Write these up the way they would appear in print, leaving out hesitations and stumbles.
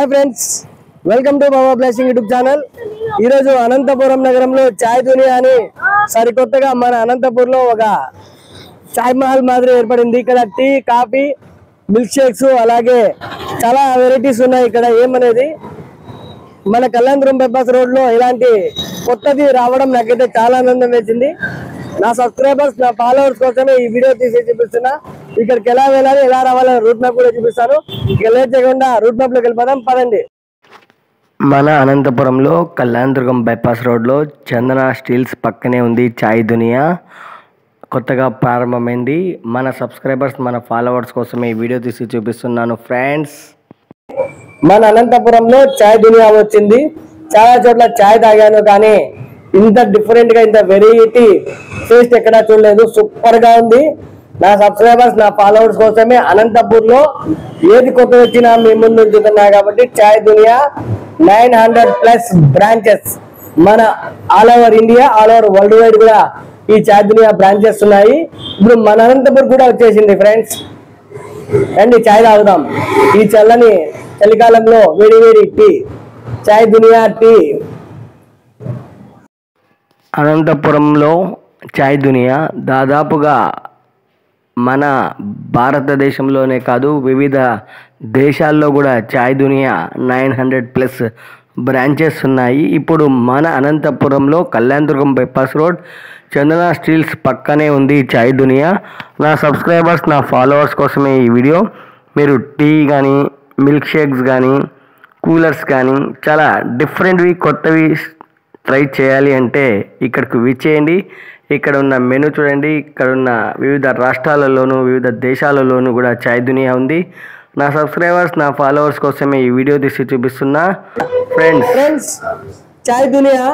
hi friends welcome to Baba blessing YouTube channel Anantapuram Nagar में चाय दुनिया सरिकोत्तगा मन अनंतपुर चाय महल मादिरी ఏర్పడింది ఇక్కడ టీ కాఫీ మిల్క్ షేక్స్ అలాగే చాలా వెరైటీస్ ఉన్నాయి ఇక్కడ ఏమనేది మన కళ్యాణపురం బైపాస్ రోడ్ లో ఇలాంటి కొత్తది రావడం నాకైతే చాలా ఆనందం వేసింది నా సబ్స్క్రైబర్స్ నా ఫాలోవర్స్ కోసమే ఈ వీడియో తీసి చూపిస్తున్నా ఇక్కడికి ఎలా వెళ్ళాలి ఎలా రావాలని రూట్ మ్యాప్ కూడా చూపిస్తాను ఇక లేట్ చేయకుండా రూట్ మ్యాప్ లోకి వెళ్ళిపోదాం పదండి మన అనంతపురంలో కళ్యాణదుర్గం బైపాస్ రోడ్ లో చందన స్టీల్స్ పక్కనే ఉంది చాయ్ దునియా కొత్తగా ప్రారంభమైంది మన సబ్స్క్రైబర్స్ మన ఫాలోవర్స్ కోసమే ఈ వీడియో తీసి చూపిస్తున్నాను ఫ్రెండ్స్ మన అనంతపురంలో చాయ్ దునియా వచ్చింది చాలా చోట్ల చాయ్ తాగాను కానీ ఇంత డిఫరెంట్ గా ఇంత వెరైటీ టేస్ట్ ఎక్కడా చూడలేదు సూపర్ గా ఉంది నా సబ్స్క్రైబర్స్ నా ఫాలోవర్స్ కోసమే అనంతపూర్ లో ఏది కొత్త వచ్చినా మీ ముందు ఉంచుతున్నా కాబట్టి చాయ్ దునియా 900+ బ్రాంచెస్ మన all over India all over world wide కూడా ఈ చాయ్ దునియా బ్రాంచెస్ ఉన్నాయి ఇప్పుడు మన అనంతపూర్ కూడా వచ్చేసింది ఫ్రెండ్స్ రండి చాయ్ తాగుదాం ఈ చల్లని చలికాలంలో వేడి వేడి టీ చాయ్ దునియా టీ అనంతపురంలో చాయ్ దునియా దాదాపుగా మన భారతదేశంలోనే కాదు వివిధ దేశాల్లో కూడా చాయ్ దునియా 900+ బ్రాంచెస్ ఉన్నాయి ఇప్పుడు మన అనంతపురంలో కళ్యాణదుర్గం బైపాస్ రోడ్ చందన స్టీల్స్ పక్కనే ఉంది చాయ్ దునియా నా సబ్స్క్రైబర్స్ నా ఫాలోవర్స్ కోసమే ఈ వీడియో మీరు టీ కానీ మిల్క్ షేక్స్ కానీ కూలర్స్ కానీ చాలా డిఫరెంట్వి కొత్తవి ట్రై చేయాలి అంటే ఇక్కడికి విచ్చేయండి ఇక్కడ ఉన్న మెనూ చూడండి ఇక్కడ ఉన్న వివిధ రాష్ట్రాలలోనూ వివిధ దేశాలలోనూ కూడా చాయ్ దునియా ఉంది నా సబ్స్క్రైబర్స్ నా ఫాలోవర్స్ కోసమే ఈ వీడియో తీసి చూపిస్తున్నా ఫ్రెండ్స్ చాయ్ దునియా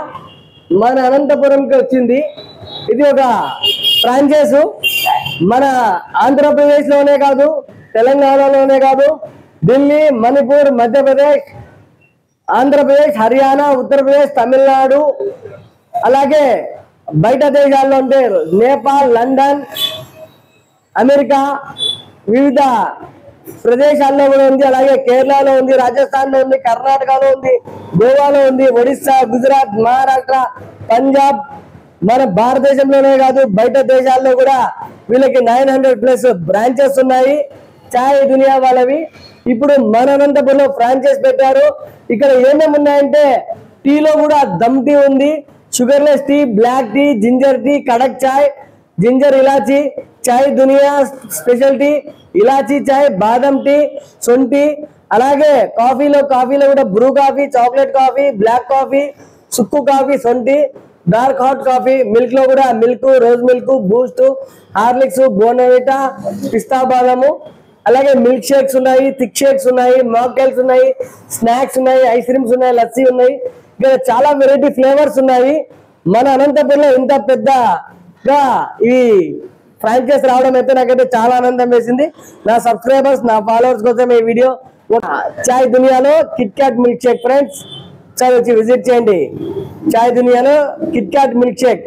మన అనంతపురంకి వచ్చింది ఇది ఒక ఫ్రాంచైజ్ మన ఆంధ్రప్రదేశ్లోనే కాదు తెలంగాణలోనే కాదు ఢిల్లీ మణిపూర్ మధ్యప్రదేశ్ ఆంధ్రప్రదేశ్ హర్యానా ఉత్తరప్రదేశ్ తమిళనాడు అలాగే బయట దేశాల్లో ఉంటే నేపాల్ లండన్ అమెరికా వివిధ ప్రదేశాల్లో కూడా ఉంది అలాగే కేరళలో ఉంది రాజస్థాన్లో ఉంది కర్ణాటకలో ఉంది గోవాలో ఉంది ఒడిస్సా గుజరాత్ మహారాష్ట్ర పంజాబ్ మన భారతదేశంలోనే కాదు బయట దేశాల్లో కూడా వీళ్ళకి 900+ బ్రాంచెస్ ఉన్నాయి చాయ్ దునియా వాళ్ళవి ఇప్పుడు మన అనంతపురంలో ఫ్రాంచైజ్ పెట్టారు ఇక్కడ ఏమేమి ఉన్నాయంటే టీలో కూడా దమ్ టీ ఉంది sugarless tea black tea ginger tea kadak chai ginger elaichi chai Duniya special tea ఇలాచి చాయ్ బాదం టీ సొంటి అలాగే కాఫీలో కూడా Bru coffee chocolate coffee black coffee సుక్కు కాఫీ సొంటి డార్క్ హాట్ కాఫీ మిల్క్ లో కూడా milk rose milk Boost Horlicks Bournvita pista బాదము అలాగే మిల్క్ షేక్స్ ఉన్నాయి థిక్ షేక్స్ ఉన్నాయి మాక్టైల్స్ ఉన్నాయి స్నాక్స్ ఉన్నాయి ఐస్ క్రీమ్స్ ఉన్నాయి లస్సీ ఉన్నాయి ఇక్కడ చాలా వెరైటీ ఫ్లేవర్స్ ఉన్నాయి మన అనంతపురంలో ఇంత పెద్దగా ఈ ఫ్రాంచైజ్ రావడం అయితే నాకైతే చాలా ఆనందం వేసింది నా సబ్స్క్రైబర్స్ నా ఫాలోవర్స్ కోసం ఈ వీడియో చాయ్ దునియాలో Kit Kat milk shake friends వచ్చి విజిట్ చేయండి చాయ్ దునియాలో కిట్ క్యాట్ మిల్క్ షేక్